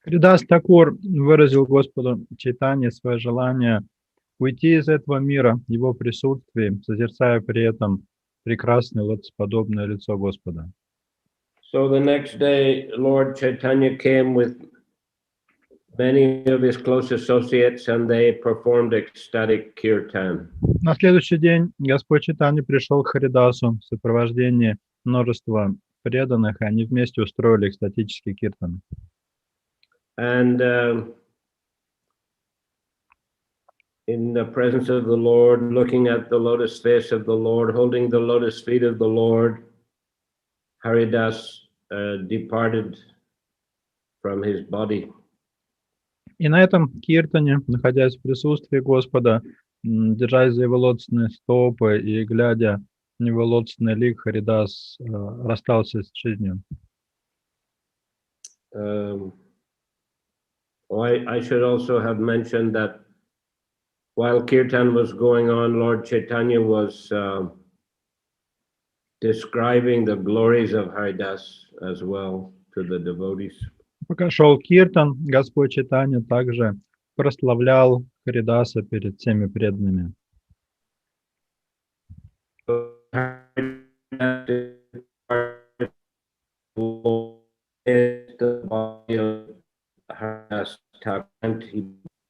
Харидас Тхакур выразил Господу Чайтанье свое желание уйти из этого мира, в его присутствии, созерцая при этом прекрасное лотосоподобное лицо Господа. So the next day, Lord Chaitanya came with many of his close associates, and they performed ecstatic kirtan. На следующий день Господь Чайтанья пришел к Харидасу в сопровождении множества преданных, и они вместе устроили экстатический киртан. And in the presence of the Lord, looking at the lotus face of the Lord, holding the lotus feet of the Lord, Haridas departed from his body. И на этом киртане, находясь в присутствии Господа, держась за его лотосные стопы и глядя на его лотосный лик, Харидас расстался с жизнью. I should also have mentioned that while kirtan was going on, Lord Chaitanya was describing the glories of Haridas as well to the devotees. Пока шел киртан, Господь Чайтанья также прославлял Харидаса перед всеми преданными.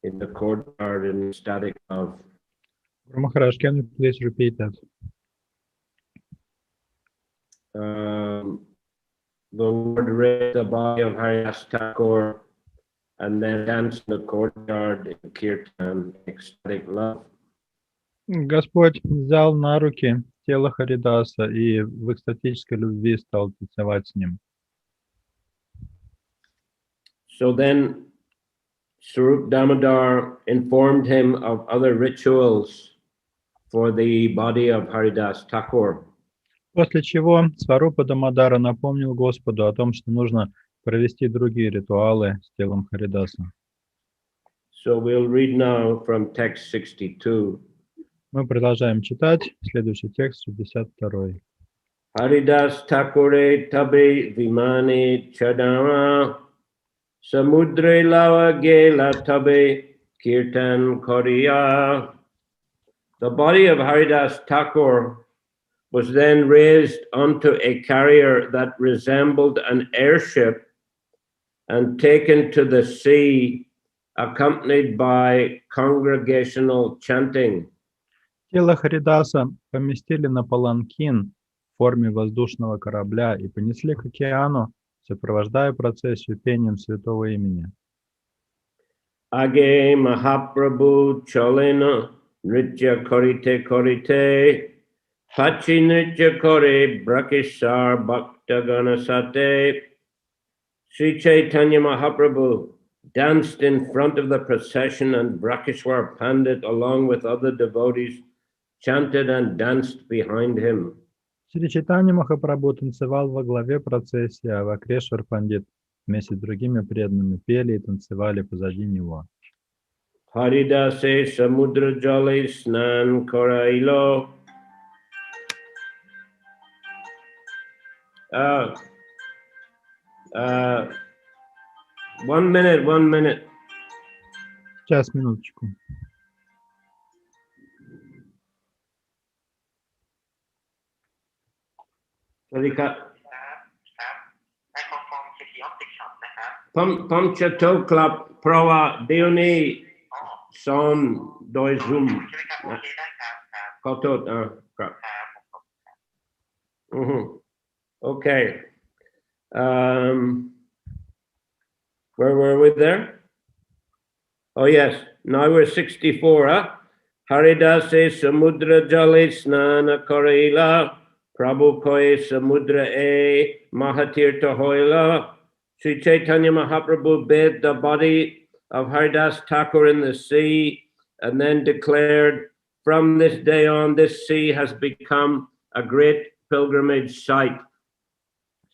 In the courtyard in ecstatic love. Maharaj, can you please repeat that? The Lord raised the body of Haridas Thakur and then danced in the courtyard in kirtan, ecstatic love. Господь взял на руки тело Харидаса и в экстатической любви стал танцевать с ним. So then Swarup Damodar informed him of other rituals for the body of Haridas Thakur. После чего Сварупа Дамодара напомнил Господу о том, что нужно провести другие ритуалы с телом Харидаса. So we'll read now from text 62. Мы продолжаем читать. Следующий текст, 62. Haridas Thakure tabe vimane chadama samudre lava gela tabe kirtan koriya. The body of Haridas Thakur was then raised onto a carrier that resembled an airship and taken to the sea, accompanied by congregational chanting. Тело Харидаса поместили на паланкин в форме воздушного корабля и понесли к океану, сопровождая процессию пением святого имени. Age Mahaprabhu Cholena Nritya Korite Korite Pachi Nritya Kore Brakishar Bhakta Ganasate. Sri Chaitanya Mahaprabhu danced in front of the procession, and Brakishwar Pandit, along with other devotees, chanted and danced behind him. Шри Чайтанья Махапрабху танцевал во главе процессии, а Вакрешвар Пандит вместе с другими преданными пели и танцевали позади него. Haridase Samudra Jale Snan Korailo. 1 minute. Сейчас, минуточку. Pamcha Toklap Prawa Deoni Son Doizum Kotot crap. Okay. Where were we there? Oh yes, now we're 64. Haridase Samudra Jale Snana Korila Prabhu Koi Samudra E Mahatirtha Hoila. Sri Chaitanya Mahaprabhu bathed the body of Haridas Thakur in the sea and then declared, from this day on, this sea has become a great pilgrimage site.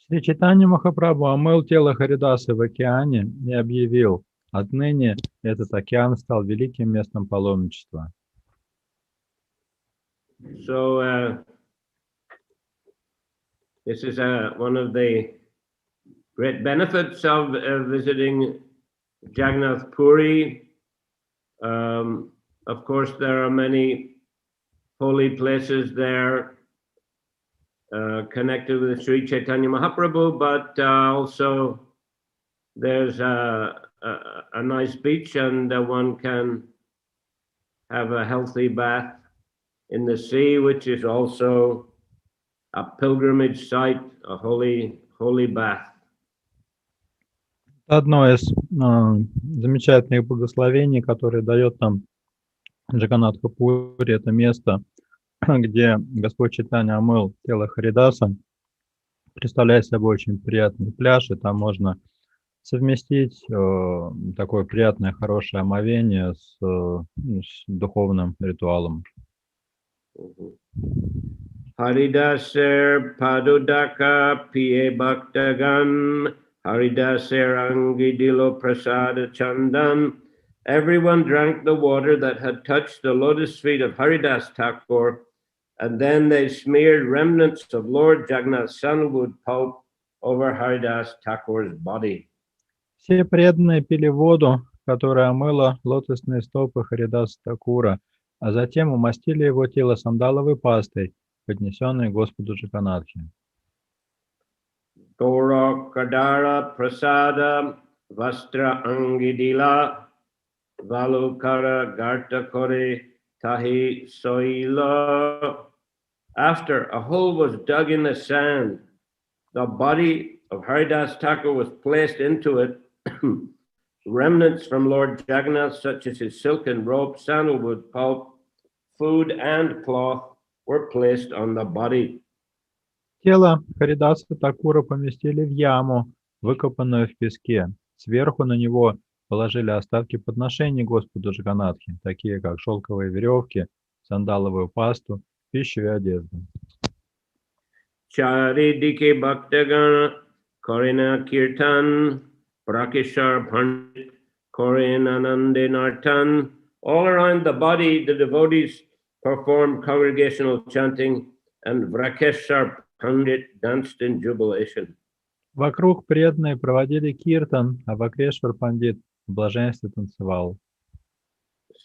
Шри Чайтанья Махапрабху омыл тело Харидаса в океане и объявил, отныне этот океан стал великим местом паломничества. So this is one of the great benefits of visiting Jagannath Puri. Of course, there are many holy places there connected with Sri Chaitanya Mahaprabhu, but also there's a nice beach, and one can have a healthy bath in the sea, which is also a pilgrimage site, a holy bath. Одно из замечательных благословений, которое дает нам Джаганнатха Пури, это место, где Господь Чайтанья омыл тело Харидаса, представляет собой очень приятный пляж, и там можно совместить такое приятное, хорошее омовение с духовным ритуалом. Haridaser Padudaka Piye Bhaktagan Haridaser Angidilo Prasada Chandan. Everyone drank the water that had touched the lotus feet of Haridas Thakur, and then they smeared remnants of Lord Jagannath's sandalwood pulp over Haridas Thakur's body. Все преданные пили воду, которая омыла лотосные стопы Харидаса Тхакура, а затем умастили его тело сандаловой пастой, поднесенной Господу Джаганнатхе. Gora Kadara Prasada Vastra Angidila Valukara Garta Kore Tahi Soila. After a hole was dug in the sand, the body of Haridas Thakur was placed into it. Remnants from Lord Jagannath, such as his silken robe, sandalwood pulp, food, and cloth, were placed on the body. Тело Харидаса Тхакура поместили в яму, выкопанную в песке. Сверху на него положили остатки подношений Господу Джаганнатхе, такие как шелковые веревки, сандаловую пасту, пищу и одежду. Charidike Bhaktagana Korina Kirtan Prakishar Pandit Korinanande Nartan. All around the body, the devotees performed congregational chanting, and Vrakeshar Pandit danced in jubilation. Вокруг преданные проводили киртан, а Вакрешвар Пандит в блаженстве танцевал.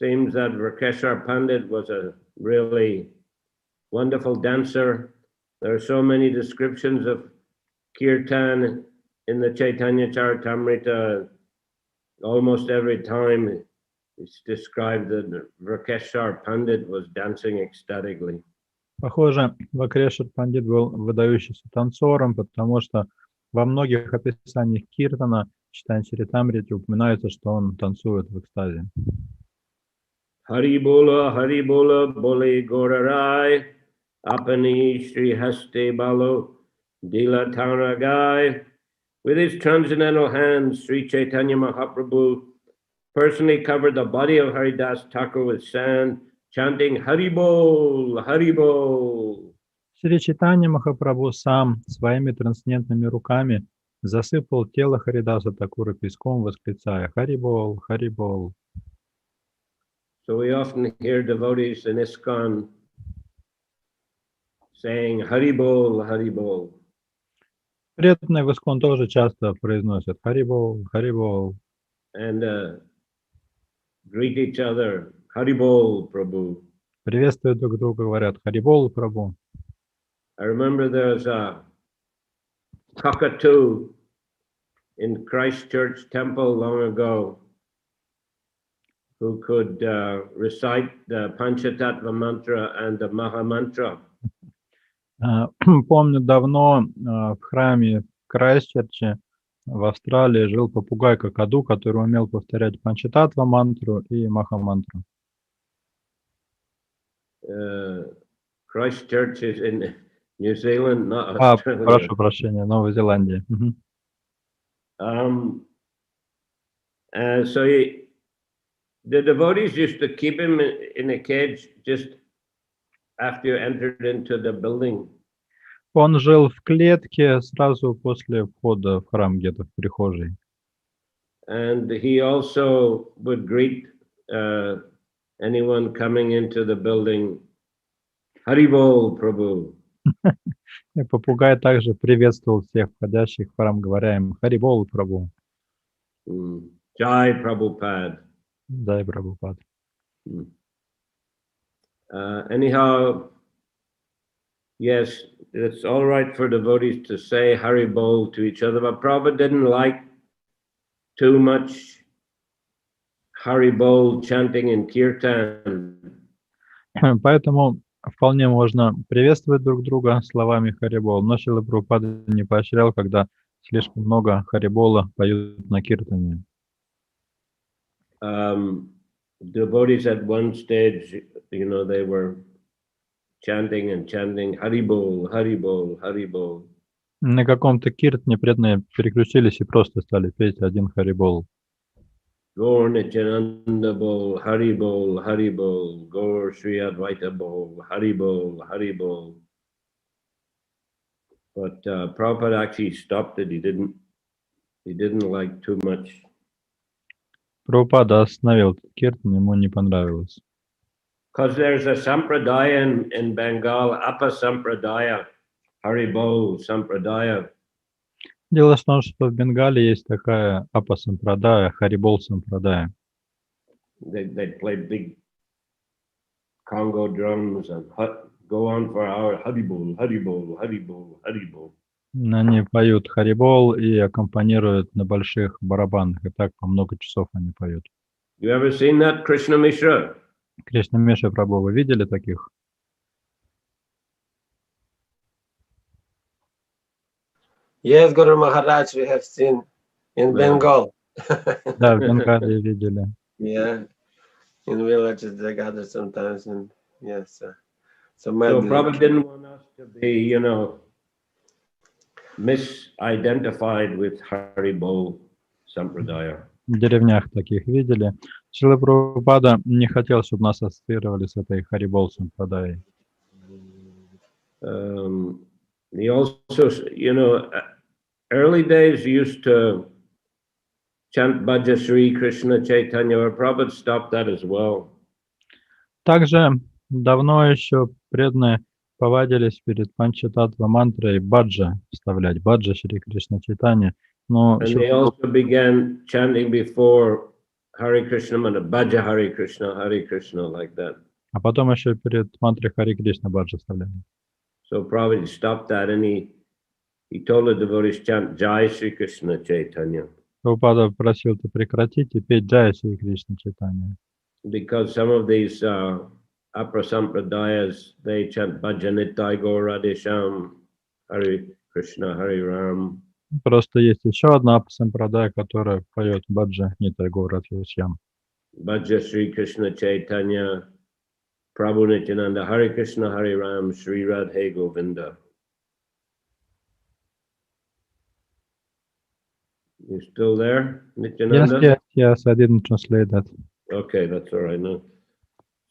Seems that Vrakeshar Pandit was a really wonderful dancer. There are so many descriptions of kirtan in the Chaitanya Charitamrita. Almost every time it's described that Vrakeshar Pandit was dancing ecstatically. Похоже, Вакрешвар Пандит был выдающимся танцором, потому что во многих описаниях киртана в Чайтанья-чаритамрите упоминается, что он танцует в экстазе. Hari Bola, Bole Gorarai, Apani Shri Haste Balo, Dila Taragai. With his transcendental hands, Sri Chaitanya Mahaprabhu personally covered the body of Haridas Thakur with sand, chanting Hari Bol, Hari Bol. Шри Чайтанья Махапрабху сам своими трансцендентными руками засыпал тело Харидаса Тхакура песком, восклицая «Харибол, Харибол». So we often hear devotees in ISKCON saying Hari Bol, Hari Bol. Преданные в ИСККОН тоже часто произносят «Харибол, Харибол». And greet each other, Hari Bol, Prabhu. Приветствуют друг друга, говорят «Харибол, Прабху». I remember there's a cockatoo in Christchurch Temple long ago who could recite the Panchatattva mantra and the Maha mantra. Помню, давно в храме в Крайстчерче в Австралии жил попугай-какаду, который умел повторять Панчататтва мантру и Маха-мантру. Christchurch is in New Zealand, not Australia. Прошу прощения, Новая Зеландия. So the devotees used to keep him in a cage just after you entered into the building. Он жил в клетке сразу после входа в храм, где-то в прихожей. And he also would greet anyone coming into the building, Hari Bol, Prabhu. И попугай также приветствовал всех входящих в храм, говоря им «Харибол, Прабху». Jai Prabhupada. Дай Прабхупад. Anyhow, yes, it's all right for devotees to say Hari Bol to each other, but Prabhupada didn't like too much Hari Bol chanting and kirtan. Поэтому вполне можно приветствовать друг друга словами Харибол, но Шрила Прабхупада не поощрял, когда слишком много Харибола поют на киртане. Devotees at one stage, they were chanting and chanting Hari Bol, Hari Bol, Hari Bol. На каком-то киртане преданные переключились и просто стали петь один Харибол. Gaur Nityananda Bol, Hari Bol, Hari Bol, Gaur Sri Advaita Bol, Hari Bol, Hari Bol. But Prabhupada actually stopped it. He didn't like too much. Прабхупада остановил этот киртан, ему не понравилось. Because there's a sampradaya in Bengal, Apa Sampradaya, Hari Bol Sampradaya. Дело в том, что в Бенгале есть такая Апа Сампрадая, Харибол Сампрадая. They play big Congo drums and go on for hours. Hari Bol, Hari Bol, Hari Bol, Hari Bol. Они поют Харибол и аккомпанируют на больших барабанах. И так по много часов они поют. You ever seen that, Krishna Mishra? Кришна Миша Прабху, вы видели таких? Yes, Guru Maharaj, we have seen in Bengal. Да, в Бенгале видели. Yeah, in villages they gather sometimes, and yes. So Prabhupada didn't want us to be, misidentified with Hari Bol Sampradaya. В деревнях таких видели. Шрила Прабхупада не хотел, чтобы нас ассоциировали с этой Харибол Сампрадаей. He also, early days used to chant Bhaja Sri Krishna Chaitanya, or Prabhupada stopped that as well. Также давно еще преданные повадились перед Панчататва мантрой баджа вставлять, баджа Шри Кришна Чайтанья. Но And they also began chanting before Hare Krishna Mantra, Bhaja Hare Krishna, like that. А потом еще перед мантрой Харе Кришна баджа вставляли. So Prabhupada stopped that, and he told the devotees chant Jai Sri Krishna Chaitanya. Прабхупада просил это прекратить и петь Джай Шри Кришна Чайтанья. Because some of these Apra Sampradayas, they chant Bhajanittai Gaur Radhe Shyam, Hare Krishna, Hare Ram. Просто есть еще одна Апа Сампрадая, которая поет баджа Нитай Гаур Радhe Shyam. Bhaja Sri Krishna Chaitanya, Prabhu Nityananda, Hare Krishna, Hare Ram, Sri Radhe Govinda. You still there, Nityananda? Yes, I didn't translate that. Okay, that's all right now.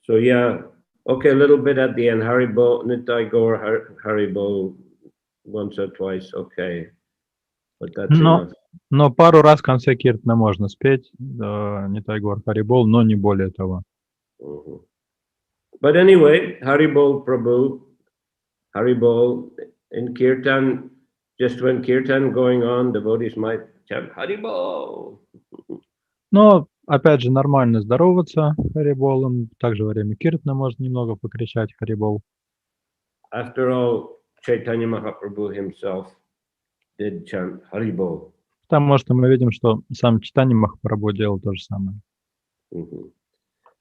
So yeah, okay, a little bit at the end. Haribo, Nitai Gaur, Haribo, once or twice, okay. But that's enough. Но пару раз в конце киртана можно спеть Нитай Гаур Харибол, но не более того. But anyway, Haribol Prabhu, Haribol in kirtan, just when kirtan going on, devotees might chant Haribol. Но, опять же, нормально здороваться Хариболом. Также во время киртана можно немного покричать Харибол. After all, Chaitanya Mahaprabhu himself did chant Haribol. Потому что мы видим, что сам Чайтанья Махапрабху делал то же самое.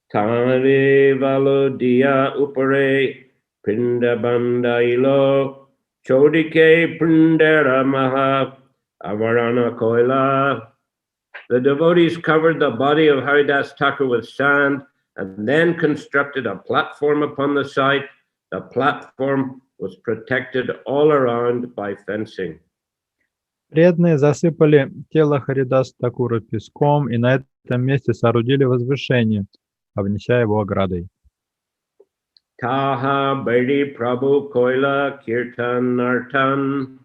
Tare Valodia Upare Pinda Bandailo Chodike Pindera Maha Avarana Koila. The devotees covered the body of Haridas Thakur with sand and then constructed a platform upon the site. The platform was protected all around by fencing. Преданные засыпали тело Харидаса Тхакура песком и на этом месте соорудили возвышение, обнеся его оградой. Taha Bedi Prabhu Koila Kirtan Nartan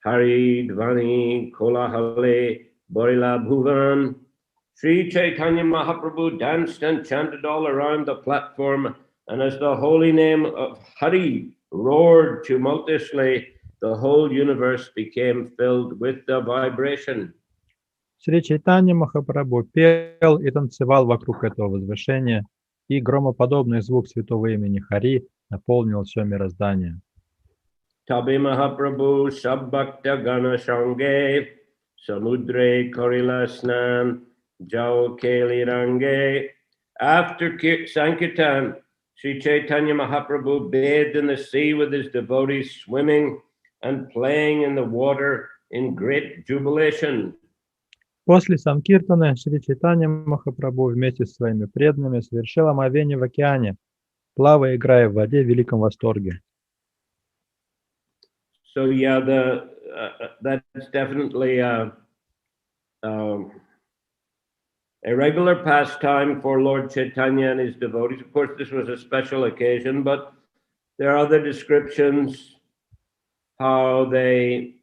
Hari Dvani Kolahale Borila Bhuvan. Sri Chaitanya Mahaprabhu danced and chanted all around the platform, and as the holy name of Hari roared tumultuously, the whole universe became filled with the vibration. Шри Чайтанья Махапрабху пел и танцевал вокруг этого возвышения, и громоподобный звук святого имени Хари наполнил все мироздание. Tabi Mahaprabhu Sabbhakta Gana Shange Samudre Korila Snan Jao Keli Range. After Sankirtan, Sri Chaitanya Mahaprabhu bathed in the sea with his devotees, swimming and playing in the water in great jubilation. После Санкиртаны Шри Чайтанья Махапрабху вместе с своими преданными совершил омовение в океане, плавая и играя в воде в великом восторге. So yeah, that's definitely a regular pastime for Lord Chaitanya and his devotees. Of course, this was a special occasion, but there are other descriptions how they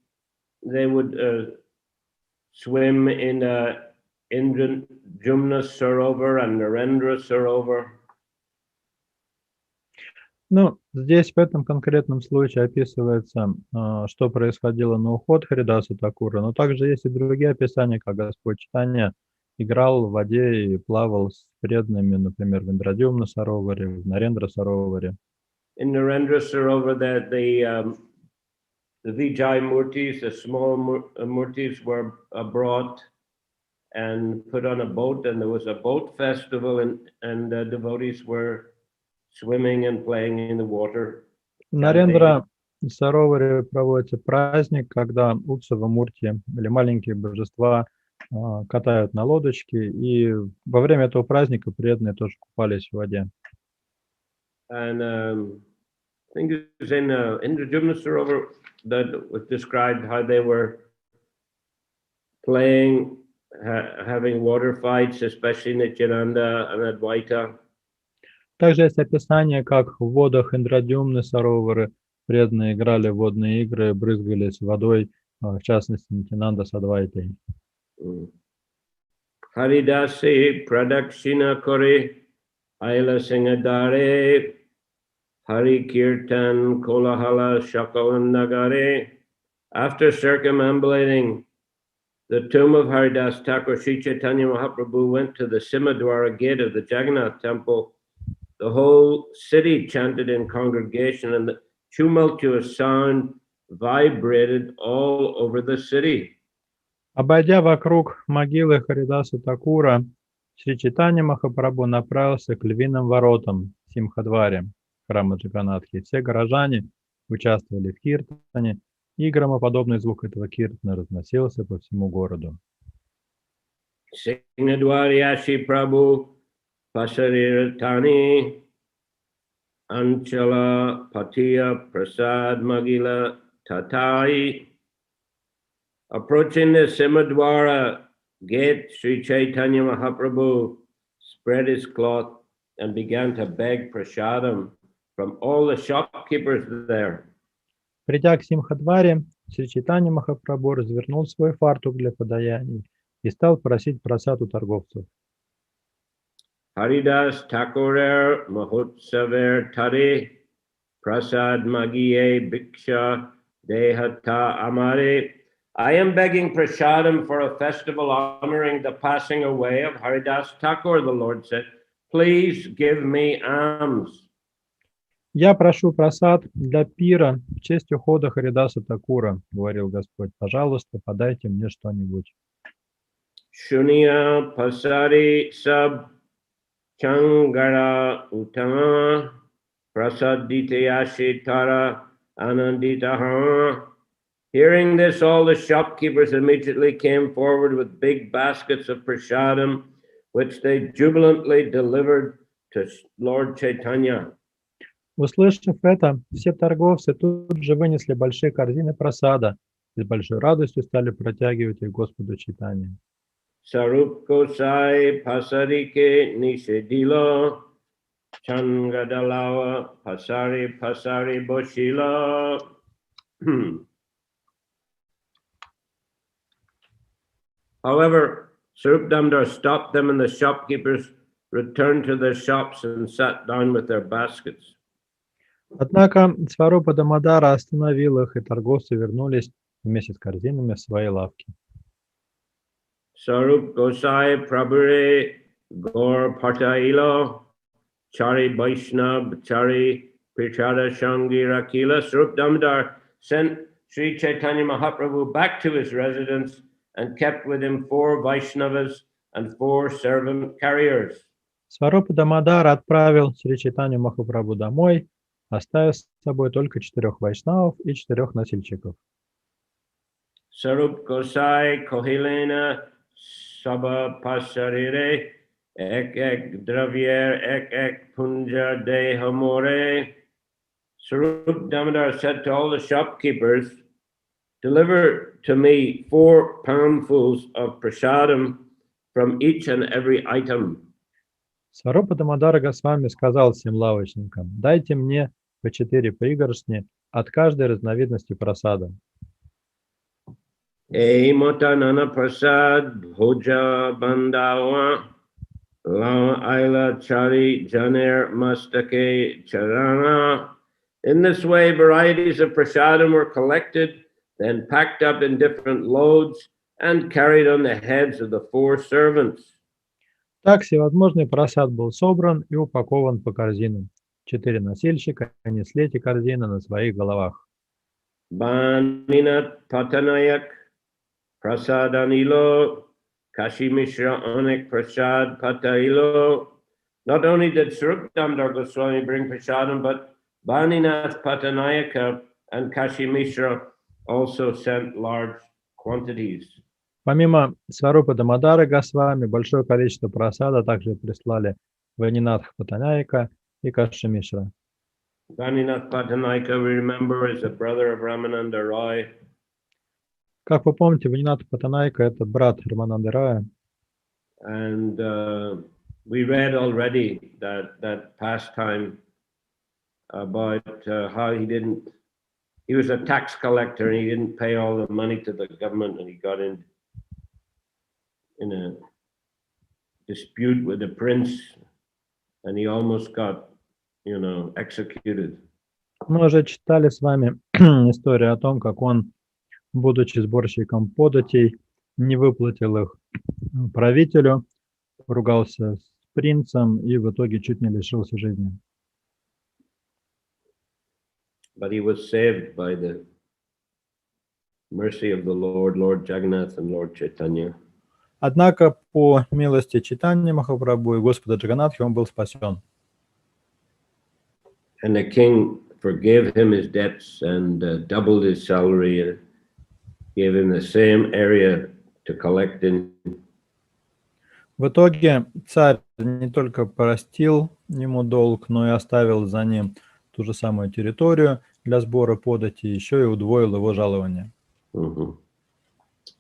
would swim in Jumna Sarovar and Narendra Sarovar. Ну, здесь в этом конкретном случае описывается, что происходило на уход Харидаса Тхакура, но также есть и другие описания, как Господь Чайтанья играл в воде и плавал с преданными, например, в Индрадюмна Сароваре, в Нарендра Сароваре. In Narendra Sarovar, the Vijay Murtis, the small Murtis, were brought and put on a boat, and there was a boat festival, and devotees were swimming and playing in the water. В Нарендра Сароваре проводится праздник, когда Утсава Мурти или маленькие божества катают на лодочке, и во время этого праздника преданные тоже купались в воде. And I think it was in the Jumna Sarovar that was described how they were playing, having water fights, especially Nityananda and Advaita. Также есть описание, как в водах Индрадюмны Саровары преданные играли в водные игры, брызгались водой, в частности Нитянанда с Адвайтой. Haridasi Pradakshina Kore Aila Singadare Hari Kirtan Kolahala Shakalan Nagare. After circumambulating the tomb of Haridas Thakur, Sri Chaitanya Mahaprabhu went to the Simadwara gate of the Jagannath temple. The whole city chanted in congregation, and the tumultuous sound vibrated all over the city. Обойдя вокруг могилы Харидаса Тхакура, Шри Чайтанья Махапрабху направился к львиным воротам Симхадваре, храма Джаганатхи. Все горожане участвовали в киртане, и громоподобный звук этого киртана разносился по всему городу. Singadwariyashi Prabhu Pasariratani Anchala Patiya Prasad Magila Tatai. Approaching the Simadwara gate, Sri Chaitanya Mahaprabhu spread his cloth and began to beg prasadam from all the shopkeepers there. Придя к Симхадваре, Шри Чайтанья Махапрабху развернул свой фартук для подаяний и стал просить просад у торговцев. Haridas Thakurer Mahotsaver Tare Prasad Magiye Bhiksha Dehata Amare. I am begging prasadam for a festival honoring the passing away of Haridas Thakur, the Lord said. Please give me alms. «Я прошу просад для пира в честь ухода Харидаса Тхакура», — говорил Господь. «Пожалуйста, подайте мне что-нибудь». Shunya Pasari Sab Changara Uttama Prasaditayashi Tara Ananditaha. Hearing this, all the shopkeepers immediately came forward with big baskets of prasadam, which they jubilantly delivered to Lord Chaitanya. Услышав это, все торговцы тут же вынесли большие корзины просада и с большой радостью стали протягивать их Господу Чайтанье. Sarup Gosai Pasarike Nishedila Changadalawa Pasari Boshila. However, Sarup Damdar stopped them and the shopkeepers returned to their shops and sat down with their baskets. Однако Сварупа Дамодара остановил их, и торговцы вернулись вместе с корзинами в свои лавки. Sarup Gosai Prabhure Gaur Patailo Chari Vaishnava Chari Prichada Shangi Rakila. Sarup Damodar sent Sri Chaitanya Mahaprabhu back to his residence and kept with him 4 Vaishnavas and 4 servant carriers. Сварупа Дамодар отправил Шри Чайтанью Махапрабху домой, оставив с собой только 4 вайшнавов и 4 носильщиков. Sarup Gosai Kohilena Sabha Pasarire Ek Dravyer Ek Punja De Hamore. Sarup Damodar said to all the shopkeepers, deliver to me 4 poundfuls of prasadam from each and every item. Сварупа Дамодар Госвами сказал всем лавочникам: дайте мне по 4 пригоршни от каждой разновидности прасада. Mata Nana Prasad Bhoja Bandawa La Aila Chari Janer Mastake Charana. In this way, varieties of prasadam were collected, then packed up in different loads and carried on the heads of the 4 servants. Так всевозможный прасад был собран и упакован по корзинам. 4 носильщика несли эти корзины на своих головах. Baninat Patanayak Prasadanilo Kashi Mishra Anek Prasad Patailo. Not only did Sarup Damodar Goswami bring prasadam, but Baninath Patanayaka and Kashi Mishra also sent large quantities. Помимо Сварупа Дамодара Госвами, большое количество прасада также прислали Ванинатх Патанайка и Каши Мишра. Baninath Patanayaka, we remember, is a brother of Ramananda Roy. Как вы помните, Ванинатх Патанайка – это брат Рамананды Рая. And we read already that pastime about how he was a tax collector and he didn't pay all the money to the government, and he got in a dispute with the prince and he almost got, executed. Мы уже читали с вами историю о том, как он, будучи сборщиком податей, не выплатил их правителю, ругался с принцем и в итоге чуть не лишился жизни. But he was saved by the mercy of the Lord Jagannath and Lord Chaitanya. Однако по милости Чайтаньи Махапрабху и Господа Джаганатхи он был спасен. And the king forgave him his debts and doubled his salary and gave him the same area to collect in. В итоге царь не только простил ему долг, но и оставил за ним ту же самую территорию для сбора подати, еще и удвоил его жалование.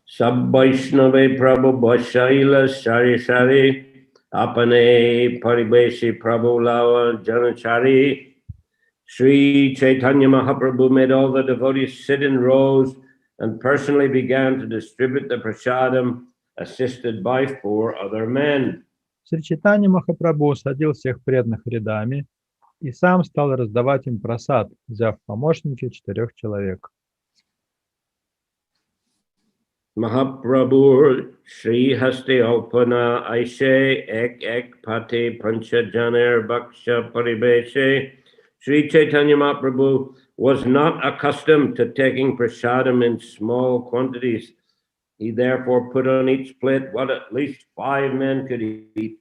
Sab-Vaishnave Prabhu Bashaila Shari Shari Apane Paribeshi Prabhu Lava Janachari. Sri Chaitanya Mahaprabhu made all the devotees sit in rows and personally began to distribute the prasadam, assisted by 4 other men. Шри Чайтанья Махапрабху садил всех преданных рядами и сам стал раздавать им прасад, взяв в помощники 4 человек. Mahaprabhu Sri Haste Alpana Aishe Ek Pate Pancha Janer Bhaksha Paribeshe. Sri Chaitanya Mahaprabhu was not accustomed to taking prasadam in small quantities. He therefore put on each plate what at least 5 men could eat.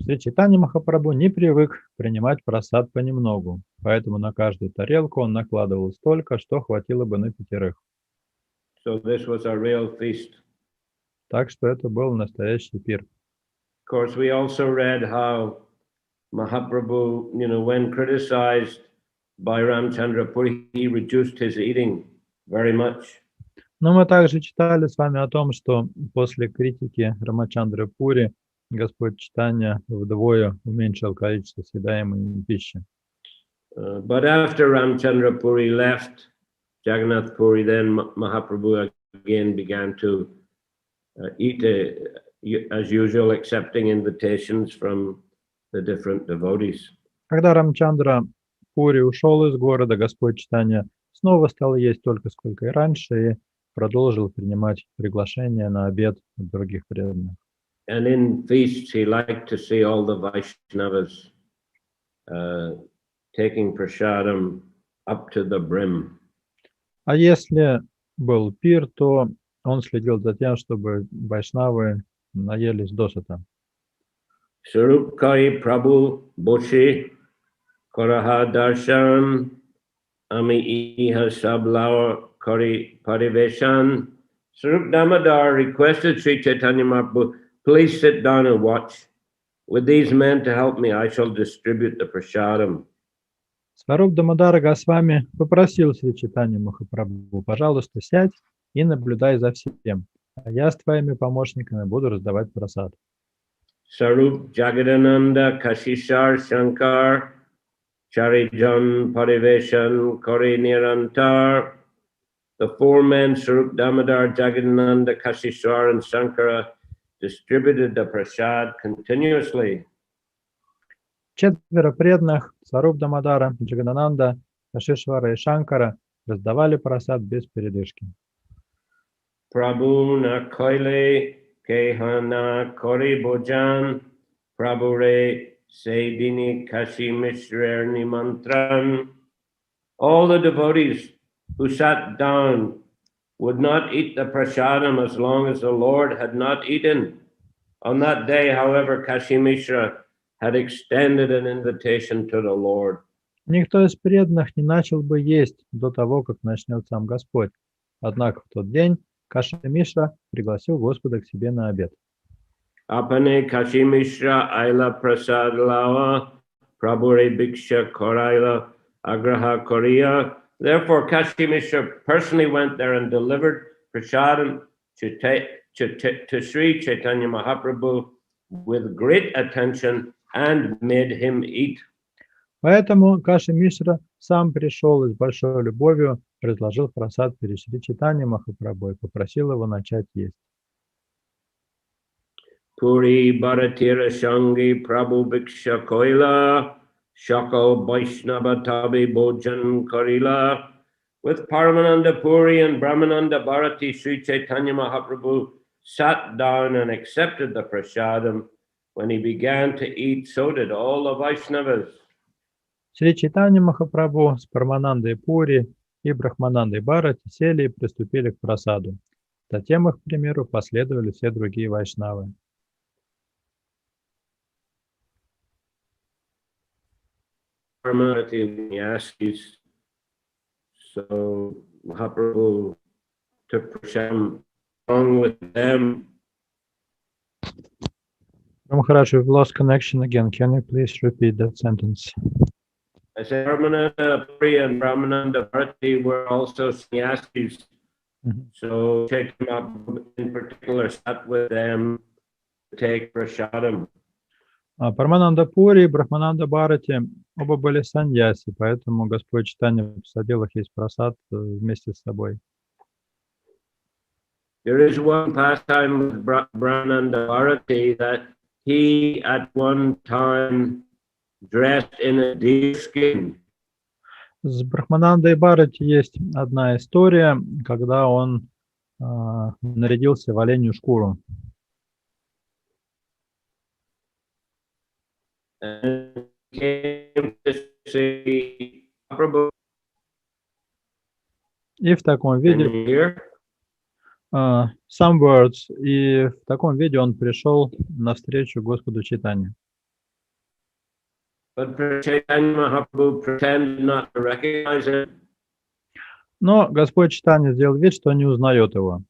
Шри Чайтанья Махапрабху не привык принимать прасад понемногу, поэтому на каждую тарелку он накладывал столько, что хватило бы на 5. So this was a real feast. Так что это был настоящий пир. Of course, we also read how Mahaprabhu, when criticized by Ramchandra Puri, he reduced his eating very much. Но мы также читали с вами о том, что после критики Рамачандры Пури Господь Чайтанья вдвое уменьшил количество съедаемой им пищи. But after Ramchandra Puri left Jagannath Puri, then Mahaprabhu again began to eat as usual, accepting invitations from the different devotees. Когда Рамчандра Пури ушел из города, Господь Чайтанья снова стал есть только сколько и раньше, и продолжил принимать приглашения на обед от других преданных. And in feasts, he liked to see all the Vaishnavas taking prasadam up to the brim. А если был пир, то он следил за тем, чтобы вайшнавы наелись досыта. Surupkai Prabhu Boshi Koraha Darshan Ami Iha Sablawa Kari Pariveshan. Sarup Damodar requested Sri Chaitanya Mahaprabhu, please sit down and watch. With these men to help me, I shall distribute the prasadam. Сваруб Дамодара Госвами попросил Шри Чайтанью Махапрабху, пожалуйста, сядь и наблюдай за всем, а я с твоими помощниками буду раздавать прасад. Sarup Jagadananda Kashishar Shankar Charijan Pariveshan Kori Nirantar. The four men, Sarup Damodar, Jagadananda, Kashishar, and Shankara, distributed the prasad continuously. Четверо преданных, Сваруб Дамодара, Джагадананда, Кашишвара и Шанкара, раздавали прасад без передышки. Prabhu na koile kehana kori bojan, Prabhu re sedini kashi mishrer nimantran. All the devotees who sat down would not eat the prasadam as long as the Lord had not eaten. On that day, however, Kashi Mishra had extended an invitation to the Lord. Никто из преданных не начал бы есть до того, как начнет сам Господь. Однако в тот день Каши Мишра пригласил Господа к себе на обед. Apane Kashi Mishra Aila Prasad Lawa Prabhure Bhiksha Koraila Agraha Korea. Therefore, Kashi Mishra personally went there and delivered prasadam to Sri Chaitanya Mahaprabhu with great attention and made him eat. Поэтому Каши Мишра сам пришел и с большой любовью разложил прасад перед Шри Чайтаньей Махапрабху и попросил его начать есть. Puri Bharatira Shangi Prabhu Bhiksha Koila Shako Vaishnava Tabi Bhojan Karila. With Paramananda Puri and Brahmananda Bharati, Sri Chaitanya Mahaprabhu sat down and accepted the prasadam. When he began to eat, so did all the Vaishnavas. Шри Чайтанья Махапрабху с Параманандой Пури и Брахманандой Бхарати сели и приступили к прасаду. Затем их примеру последовали все другие вайшнавы. So Mahaprabhu took prasadam along with them. Maharaj, we've lost connection again. Can you please repeat that sentence? I said Brahmananda Puri and Brahmananda Bharati were also sannyasis. So Chaitanya Mahaprabhu in particular sat with them to take prasadam. Парамананда Пури и Брахмананда Бхарати оба были саньяси, поэтому Господь Чайтанья посадил их есть прасад вместе с собой. There is one pastime with Brahmananda Bharati that he at one time dressed in a deerskin. С Брахманандой Бхарати есть одна история, когда он нарядился в оленью шкуру. And came to see Prabhu. И в таком виде, some words, и в таком виде он пришел навстречу Господу Чайтанье. But Chaitanya Mahaprabhu pretended not to recognize him. Но Господь Чайтанья сделал вид, что не узнает его.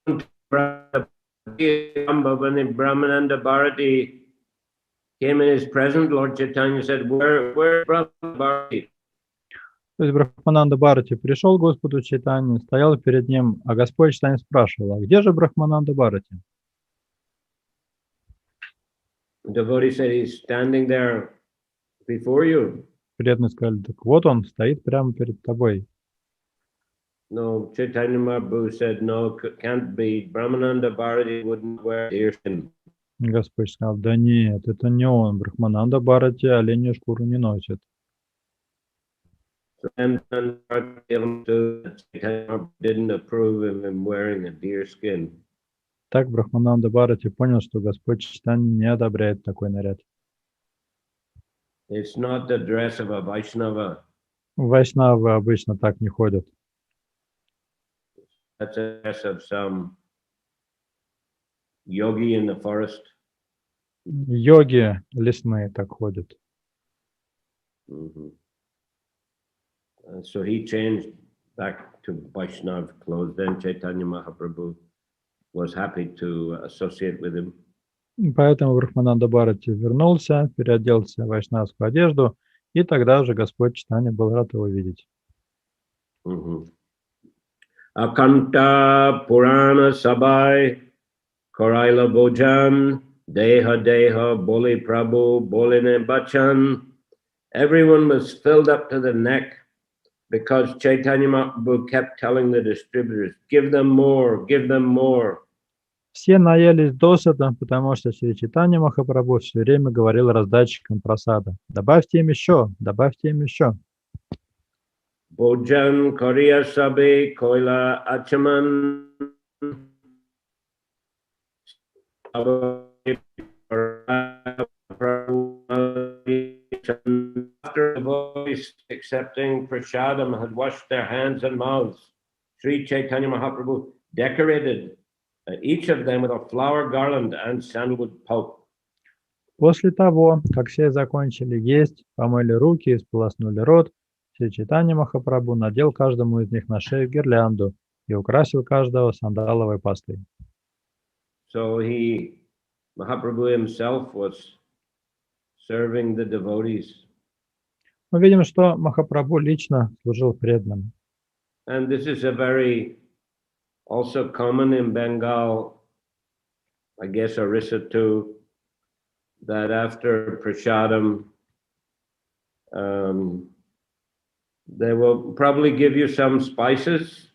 When Brahmananda Bharati came in his presence, Lord Chaitanya said, Where Brahmananda Bharati? То есть Брахмананда Бхарати пришел к Господу Чайтанье, стоял перед ним, а Господь Чайтанья спрашивал, а где же Брахмананда Бхарати? The devotee said, He's standing there before you. Преданные сказали, так вот он стоит прямо перед тобой. No, Chaitanya Mahaprabhu said, no, can't be. Brahmananda Bharati wouldn't wear deerskin. Господь сказал, да нет, это не он. Брахмананда Бхарати оленью шкуру не носит. So then Chaitanya didn't approve of him wearing a deer skin. Так Брахмананда Бхарати понял, что Господь Чайтанья не одобряет такой наряд. It's not the dress of a Vaishnava. Вайшнавы обычно так не ходят. That's a dress of some yogi in the forest. Йоги лесные так ходят. Mhm. So he changed back to Vaishnav clothes. Then Chaitanya Mahaprabhu was happy to associate with him. Поэтому Брахмананда Бхарати вернулся, переоделся в вайшнавскую одежду, и тогда уже Господь Чайтанья был рад его видеть. Akanta Purana Sabai Koraila Bojan Deha Deha Boli Prabhu Boline Bachan. Everyone was filled up to the neck because Chaitanya Mahaprabhu kept telling the distributors, give them more, give them more. Все наелись досыта, потому что Шри Чайтанья Махапрабху все время говорил раздатчикам прасада: добавьте им еще, добавьте им еще. Bojan Korea Sabe Koila Achaman. After the voice accepting prasadam had washed their hands and mouths, Sri Chaitanya Mahaprabhu decorated each of them with a flower garland and sandalwood pulp. После того, как все закончили есть, помыли руки и сполоснули рот, Шри Чайтанья Махапрабху надел каждому из них на шею гирлянду и украсил каждого сандаловой пастой. So Mahaprabhu himself was serving the devotees. Мы видим, что Махапрабху лично служил преданным. And this is a very also common in Bengal, I guess Orissa too, that after prasadam, they will probably give you some spices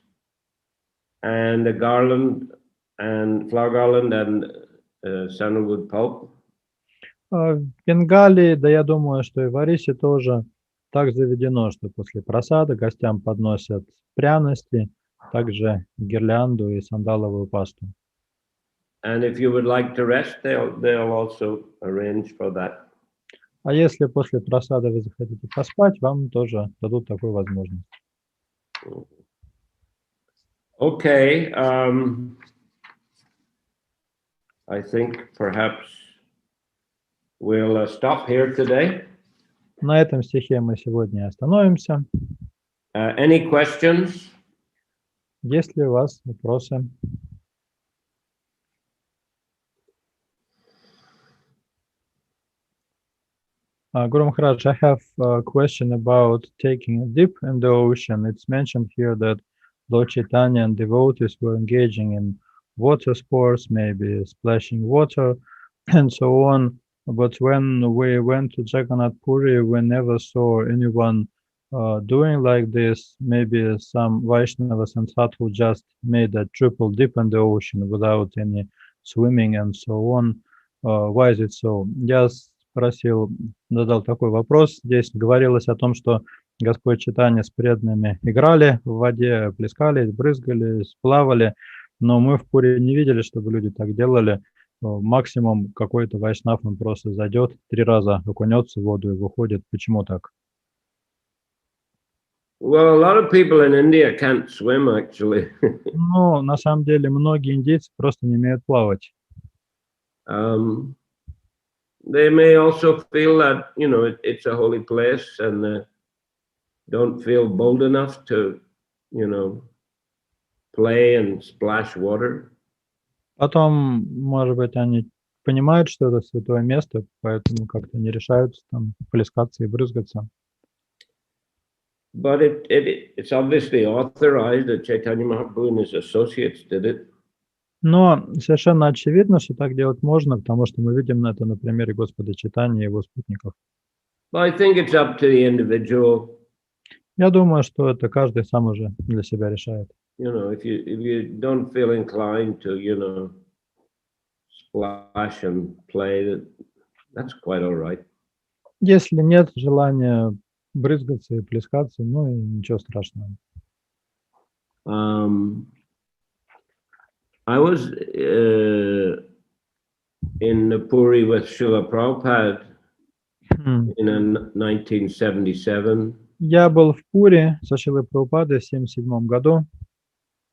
and a garland and flower garland and sandalwood pulp. В Бенгалии, да я думаю, что и в Орисе тоже так заведено, что после просады гостям подносят пряности, также гирлянду и сандаловую пасту. And if you would like to rest, they'll also arrange for that. А если после просады вы захотите поспать, вам тоже дадут такую возможность. Okay, I think perhaps we'll stop here today. На этом стихе мы сегодня остановимся. Any questions? Есть ли у вас вопросы? Guru Maharaj, I have a question about taking a dip in the ocean. It's mentioned here that Lord Chaitanya and devotees were engaging in water sports, maybe splashing water and so on. But when we went to Jagannath Puri, we never saw anyone doing like this. Maybe some Vaishnavas and sadhu just made a triple dip in the ocean without any swimming and so on. Why is it so? Я задал такой вопрос. Здесь говорилось о том, что Господь Чайтанья с преданными играли в воде, плескались, брызгались, плавали, но мы в Пури не видели, чтобы люди так делали. Максимум какой-то вайшнав, он просто зайдет, 3 раза окунется в воду и выходит. Почему так? Well, a lot of people in India can't swim, actually. Ну, на самом деле, многие индейцы просто не умеют плавать. They may also feel that, it's a holy place and don't feel bold enough to, play and splash water. Потом, может быть, они понимают, что это святое место, поэтому как-то не решаются там плескаться и брызгаться. But it's obviously authorized that Chaitanya Mahaprabhu and his associates did it. Но совершенно очевидно, что так делать можно, потому что мы видим это на примере Господа Чайтаньи и его спутников. But I think it's up to the individual. Я думаю, что это каждый сам уже для себя решает. If you don't feel inclined to, splash and play, that's quite all right. Если нет желания брызгаться и плескаться, ну и ничего страшного. I was in Puri with Srila Prabhupada in 1977. Я был в Пури со Шрилой Прабхупадой в 1977 году.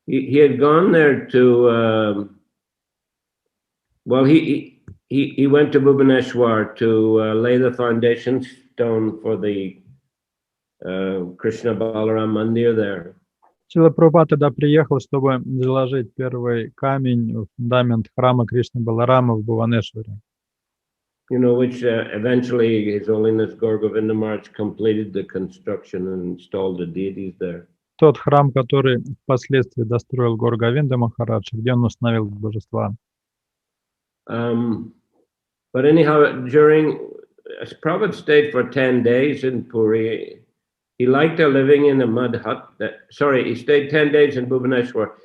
He had gone there to, well, he went to Bhubaneswar to lay the foundation stone for the Krishna Balaram Mandir there. Шрила Прабхупада тогда приехал, чтобы заложить первый камень в фундамент храма Кришны Баларама в Бхуванешваре. You know, which eventually His Holiness Gaur Govinda Maharaj completed the construction and installed the deities there. Тот храм, который впоследствии достроил Гор Говинда Махарадж, где он установил божества. But anyhow, Prabhupada stayed for 10 days in Puri. He liked living in a mud hut. He stayed 10 days in Bhubaneswar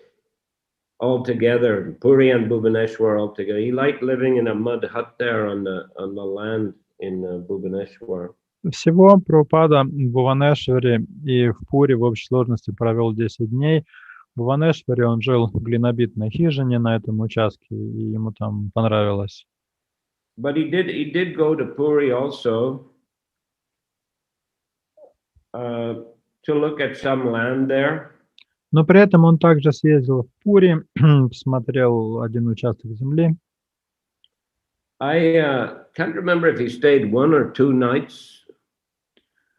altogether, Puri and Bhubaneswar altogether. He liked living in a mud hut there on the land in Bhubaneswar. Всего Прабхупада в Бхуванешваре и в Пури в общей сложности провел 10 дней. В Бхуванешваре он жил в глинобитной хижине на этом участке, и ему там понравилось. But he did go to Puri also to look at some land there. Но при этом он также съездил в Пури, посмотрел один участок земли. I can't remember if he stayed 1 or 2 nights,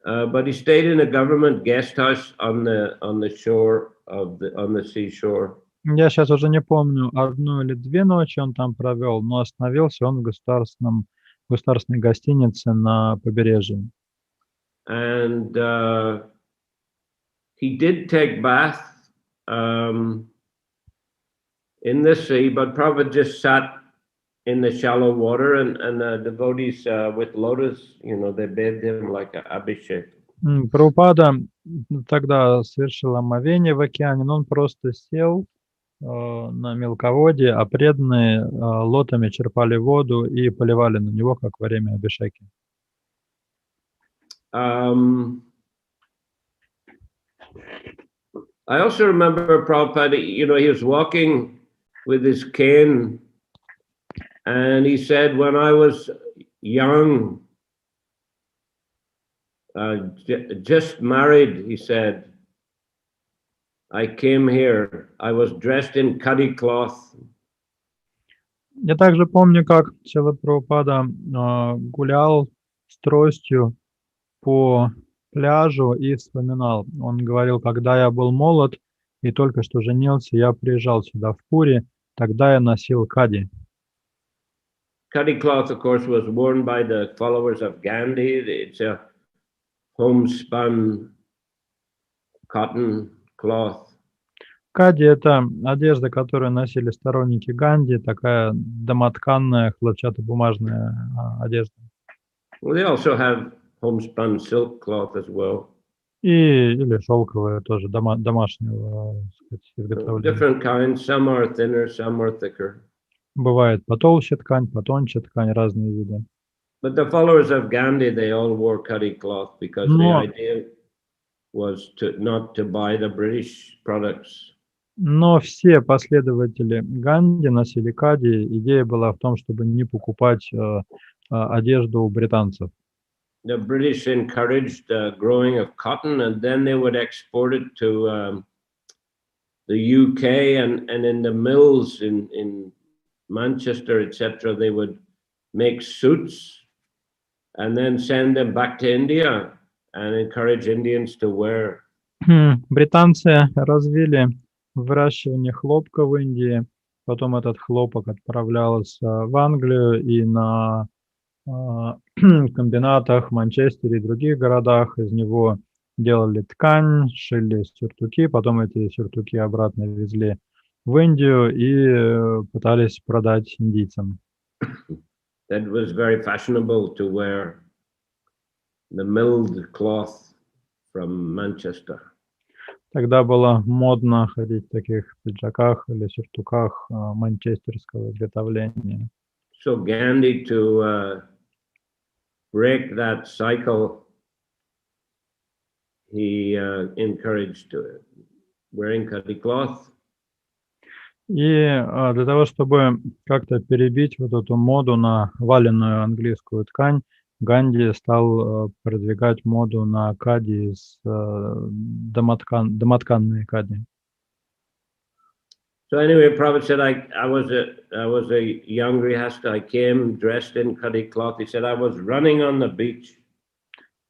but he stayed in a government guest house on the shore on the seashore. Я сейчас уже не помню, 1 или 2 ночи он там провел, но остановился он в государственной гостинице на побережье. And he did take bath in the sea, but Prabhupada just sat in the shallow water, and devotees with lotus, they bathed him like an abhishek. Прабхупада тогда совершил омовение в океане, но он просто сел на мелководье, а преданные лотами черпали воду и поливали на него, как во время абхишеки. I also remember Prabhupada, he was walking with his cane, and he said, when I was young, just married, he said, I came here, I was dressed in curry cloth. Я также помню, как Шрила Прабхупада гулял с тростью по пляжу и вспоминал. Он говорил, когда я был молод и только что женился, я приезжал сюда в Пури, тогда я носил кади. Curry cloth, of course, was worn by the followers of Gandhi. It's a homespun cotton cloth. Кади – это одежда, которую носили сторонники Ганди, такая домотканная хлопчатобумажная одежда. Well, they also have homespun silk cloth as well. Или шелковая тоже, домашнего, так сказать, изготовления. Different kinds, some are thinner, some are thicker. Бывает потолще ткань, потоньше ткань, разные виды. But the followers of Gandhi, they all wore curry cloth because the idea was not to buy the British products. Но все последователи Ганди носили кади. Идея была в том, чтобы не покупать одежду у британцев. The British encouraged growing of cotton, and then they would export it to the UK, and in the mills in Manchester, etc., they would make suits and then send them back to India and encourage Indians to wear. Британцы развили выращивание хлопка в Индии, потом этот хлопок отправлялся в Англию, и на комбинатах в Манчестере и других городах из него делали ткань, шили сюртуки, потом эти сюртуки обратно везли в Индию и пытались продать индийцам. That was very fashionable to wear the milled cloth from Manchester. Тогда было модно ходить в таких пиджаках или сюртуках манчестерского изготовления. So Gandhi, to break that cycle, he encouraged wearing khadi cloth. И для того, чтобы как-то перебить вот эту моду на валенную английскую ткань, Ганди стал продвигать моду на кади из домотканные кади. So anyway, Prabhupada said, I was a young grihasta. I came dressed in khadi cloth. He said, I was running on the beach.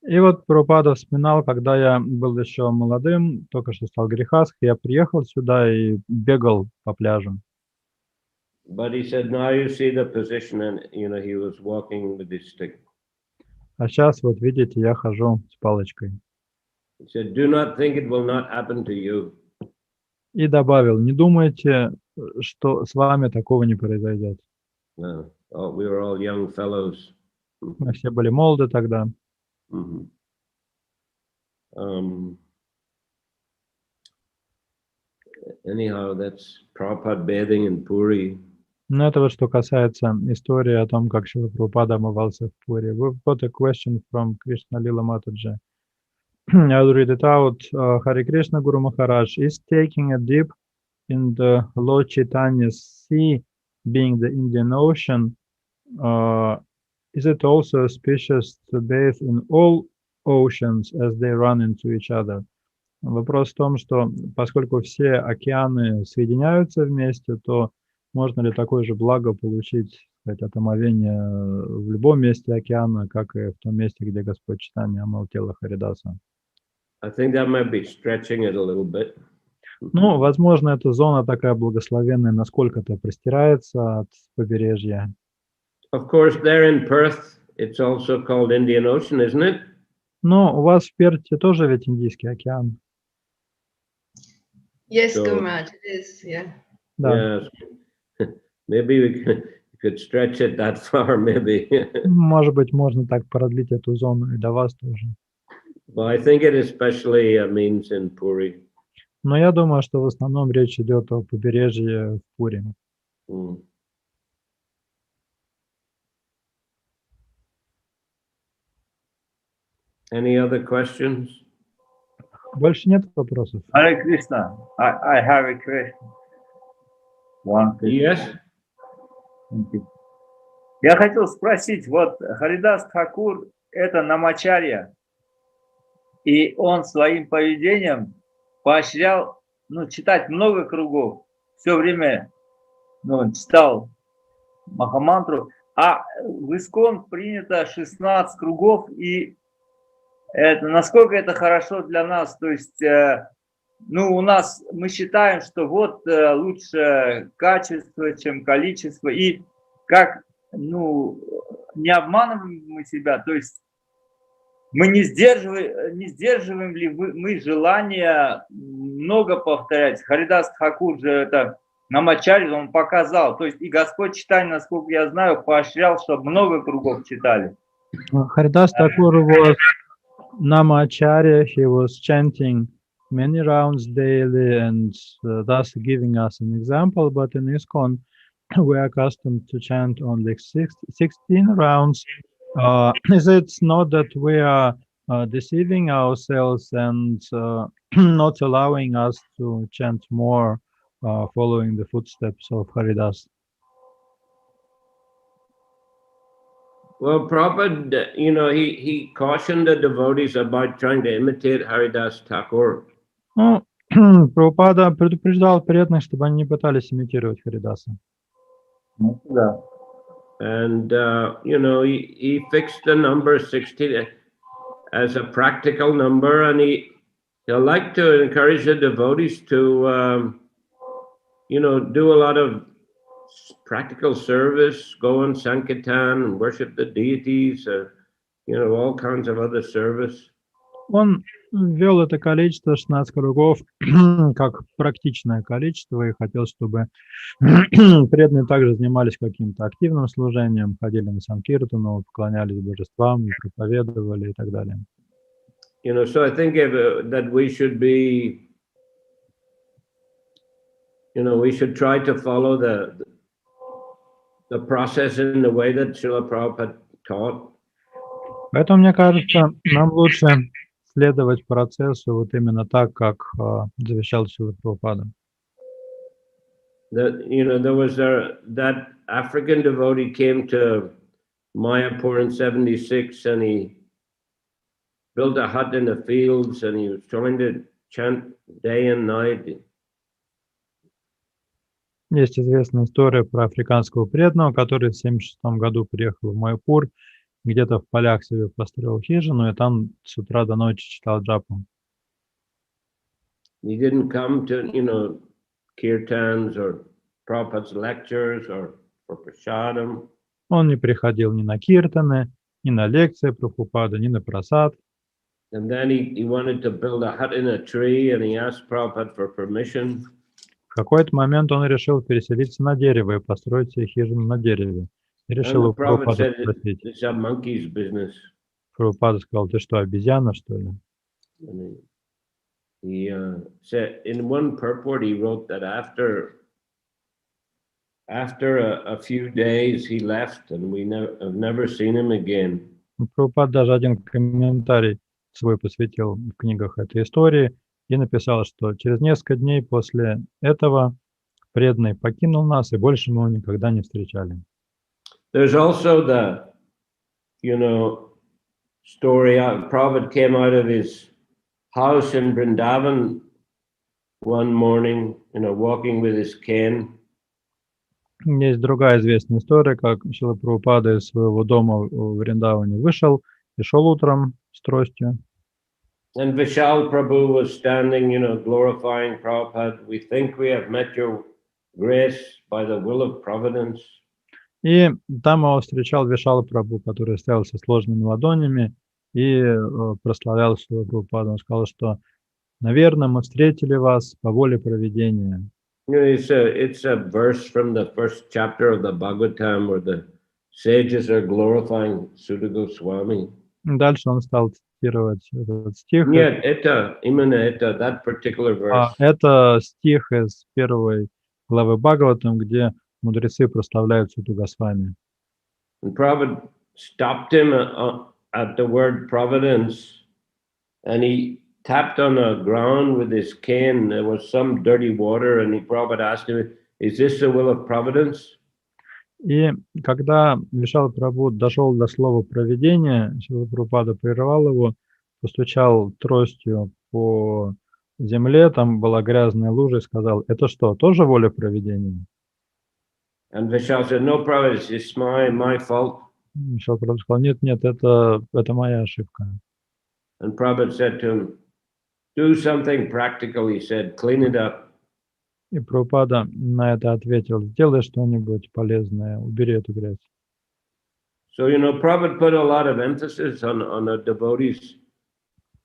И вот Прабхупада вспоминал, когда я был еще молодым, только что стал грехастхой, я приехал сюда и бегал по пляжу. But he said, now you see the position, and he was walking with his stick. А сейчас вот видите, я хожу с палочкой. He said, do not think it will not happen to you. И добавил, не думайте, что с вами такого не произойдет. No. Oh, we were all young fellows. Мы все были молоды тогда. Mm-hmm. Anyhow, that's Prabhupada bathing in Puri. Но это вот что касается истории о том, как Шрила Прабхупада омывался в Пури. We've got a question from Krishna Lila Mataji. I'll read it out. Харе Кришна Guru Maharaj is taking a dip in the Lord Chaitanya Sea, being the Indian Ocean. Is it also auspicious to bathe in all oceans as they run into each other? Вопрос в том, что поскольку все океаны соединяются вместе, то можно ли такое же благо получить, сказать, от омовения в любом месте океана, как и в том месте, где Господь Чайтанья омыл тело Харидаса? I think that might be stretching it a little bit. Ну, возможно, эта зона такая благословенная, насколько-то простирается от побережья. Of course, there in Perth, it's also called Indian Ocean, isn't it? Но у вас в Перте тоже ведь Индийский океан. Yes, So- Guru Maharaj, it is, yeah. Да. Yes. Maybe we could stretch it that far, maybe. Может быть, можно так продлить эту зону и до вас тоже. But I think it especially means in Puri. Но я думаю, что в основном речь идет о побережье в Пури. Mm. Any other questions? Больше нет вопросов? Hare Krishna, I have a question. One question. Yes. Thank you. Я хотел спросить, вот Харидас Тхакур – это намачарья, и он своим поведением поощрял, читать много кругов, все время, он читал Махамантру, а в Искон принято 16 кругов, и это, насколько это хорошо для нас, то есть, у нас, мы считаем, что вот лучше качество, чем количество, и как, не обманываем мы себя, то есть мы не сдерживаем ли мы желание много повторять. Харидас Тхакур же это намачарья, он показал, то есть и Господь Чайтанья, насколько я знаю, поощрял, чтобы много кругов читали. Харидас Тхакур was Namacharya. He was chanting many rounds daily and thus giving us an example. But in ISKCON, we are accustomed to chant only 16 rounds. Is it not that we are deceiving ourselves and not allowing us to chant more, following the footsteps of Haridas? Well, Prabhupada, he cautioned the devotees about trying to imitate Haridas Thakur. Ну, Прабхупада предупреждал преданных, чтобы они не пытались имитировать Харидаса. Да. And, he fixed the number 16 as a practical number, and he liked to encourage the devotees to, do a lot of practical service, go on Sankirtan and worship the deities, all kinds of other service. Он ввел это количество 16 кругов как практичное количество и хотел, чтобы преданные также занимались каким-то активным служением, ходили на Санкиртану, поклонялись божествам, проповедовали и так далее. So I think that we should be, we should try to follow the process in the way that Srila Prabhupada taught. Поэтому, мне кажется, нам лучше следовать процессу вот именно так, как завещал Шрила Прабхупада. There was that African devotee came to Mayapur in 76 and he built a hut in the fields and he was trying to chant day and night. Есть известная история про африканского преданного, который в 1976 году приехал в Майяпур, где-то в полях себе построил хижину, и там с утра до ночи читал джапу. He didn't come to, kirtans or Prabhupada's lectures or for prasadam. Он не приходил ни на киртаны, ни на лекции Прабхупады, ни на прасад. And then he wanted to build a hut in a tree and he asked Prabhupada for permission. В какой-то момент он решил переселиться на дерево и построить себе хижину на дереве. И решил And у Prabhupada Прабхупады said, спросить. it's a monkey's business. Прабхупада сказал, ты что, обезьяна, что ли? And he said, in one purport, he wrote that after a few days, he left and we have never seen him again. Прабхупада даже один комментарий свой посвятил в книгах этой истории и написал, что через несколько дней после этого преданный покинул нас, и больше мы его никогда не встречали. There's also the, story. Prabhupada came out of his house in Vrindavan one morning, walking with his cane. Есть другая известная история, как Шрила Прабхупада из своего дома в Вриндаване вышел и шел утром с тростью. And Vishal Prabhu was standing, glorifying Prabhupada. We think we have met your grace by the will of providence. И там его встречал Вишала Прабху, который стоял со сложными ладонями и прославлял Шрилу Прабхупаду. Он сказал, что, наверное, мы встретили вас по воле провидения. It's a verse from the first chapter of the Bhagavatam where the sages are glorifying Sutta Goswami. Дальше он стал цитировать этот стих. Нет, именно that particular verse. Это стих из первой главы Бхагаватам, где мудрецы прославляют Сутту Госвами. And Prabhupada stopped him at the word providence, and he tapped on the ground with his cane. There was some dirty water, and Prabhupada asked him, "Is this the will of providence?" И когда Вишала Прабху дошел до слова «провидение», Шрила Прабхупада прервал его, постучал тростью по земле, там была грязная лужа, и сказал, это что, тоже воля провидения? And Vishal said, "No, Prabhupada, it's my fault." Вишала Прабху сказал, нет, это моя ошибка. And Prabhupada said to him, "Do something practical," he said, "clean it up." И Прабхупада на это ответил, сделай что-нибудь полезное, убери эту грязь. So, Prabhupada put a lot of emphasis on the devotees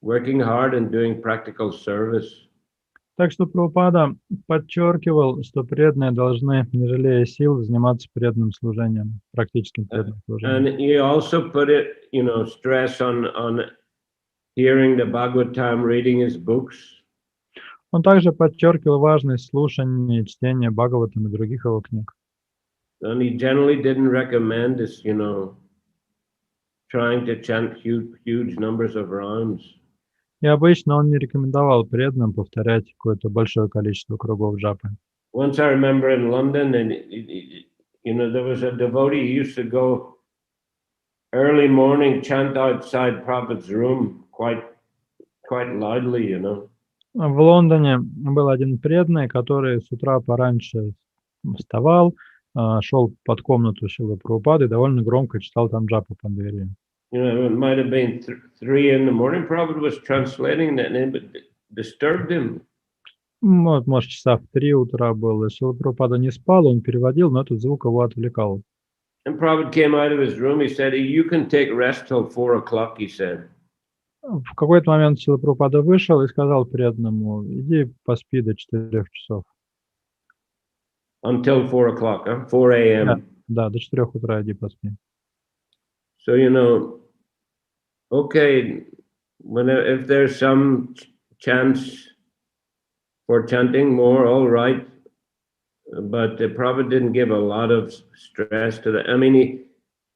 working hard and doing practical service. Так что Прабхупада подчеркивал, что преданные должны, не жалея сил, заниматься преданным служением, практическим преданным служением. And he also put it, stress on hearing the Bhagavatam, reading his books. Он также подчеркивал важность слушания и чтения Бхагаватам и других его книг. And he generally didn't recommend this, trying to chant huge numbers of rounds. И обычно он не рекомендовал преданным повторять какое-то большое количество кругов джапы. Once I remember in London, and there was a devotee, he used to go early morning, chant outside Prabhupada's room quite loudly, В Лондоне был один преданный, который с утра пораньше вставал, шел под комнату Шрилы Прабхупады и довольно громко читал там джапу под дверью. It might have been 3 in the morning. Prabhupada was translating that, and it disturbed him. Может, часа в 3 утра было. Шрила Прабхупада не спал, он переводил, но этот звук его отвлекал. And Prabhupada came out of his room. He said, "You can take rest till 4 o'clock," he said. В какой-то момент Шрила Прабхупада вышел и сказал преданному, иди поспи до 4 часов. Until 4 o'clock, 4 a.m. Да, до 4 утра иди поспи. So, okay, if there's some chance for chanting more, all right. But the Prabhupada didn't give a lot of stress to that. I mean,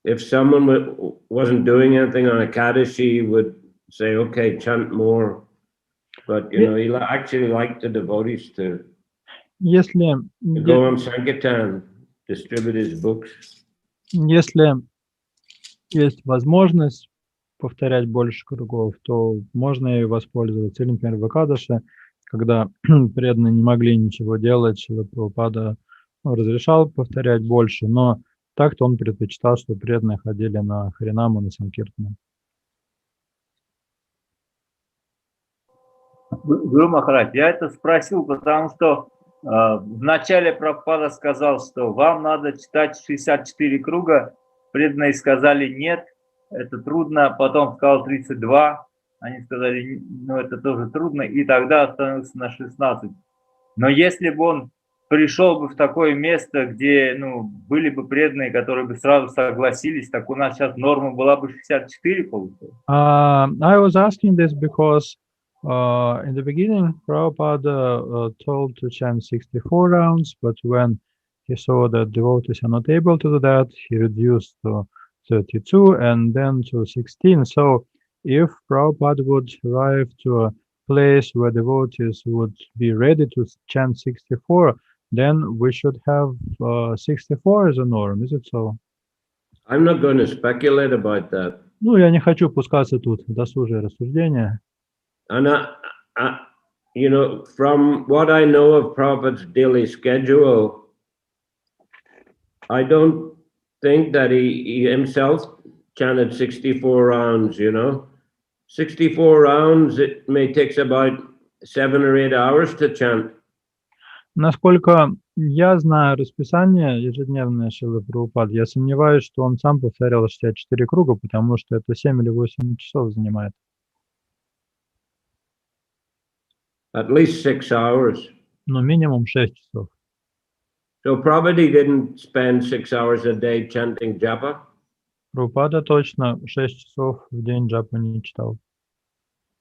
if someone wasn't doing anything on Ekadashi, he would say, okay, chant more. But, you know, he actually liked the devotees to Если, go on Sankirtan, distribute his books. если есть возможность повторять больше кругов, то можно и воспользоваться. Или, например, в Экадаше, когда преданные не могли ничего делать, Шрила Прабхупада разрешал повторять больше, но так-то он предпочитал, что преданные ходили на Харинаму, на Санкиртану. Гуру Махарадж, я это спросил, потому что вначале Прабхупада сказал, что вам надо читать 64 круга, преданные сказали нет, это трудно, потом сказал 32, они сказали, ну это тоже трудно, и тогда остановился на 16. Но если бы он пришел бы в такое место, где были бы преданные, которые бы сразу согласились, так у нас сейчас норма была бы 64, получается. I was asking this because in the beginning, Prabhupada told to chant 64 rounds, but when he saw that devotees are not able to do that, he reduced to 32 and then to 16. So if Prabhupada would arrive to a place where devotees would be ready to chant 64, then we should have 64 as a norm, is it so? I'm not going to speculate about that. Ну, я не хочу пускаться тут в досужие рассуждения. And you know, from what I know of Prabhupada's daily schedule, I don't think that he himself chanted 64 rounds, you know. 64 rounds, it may take about 7 or 8 hours to chant. Насколько я знаю расписание ежедневное Шрилы Прабхупады, я сомневаюсь, что он сам повторял 64 круга, потому что это 7 или 8 часов занимает. At least 6 hours. Ну, минимум 6 часов. So Prabhupada didn't spend 6 hours a day chanting japa. Прабхупада точно 6 часов в день джапа не читал.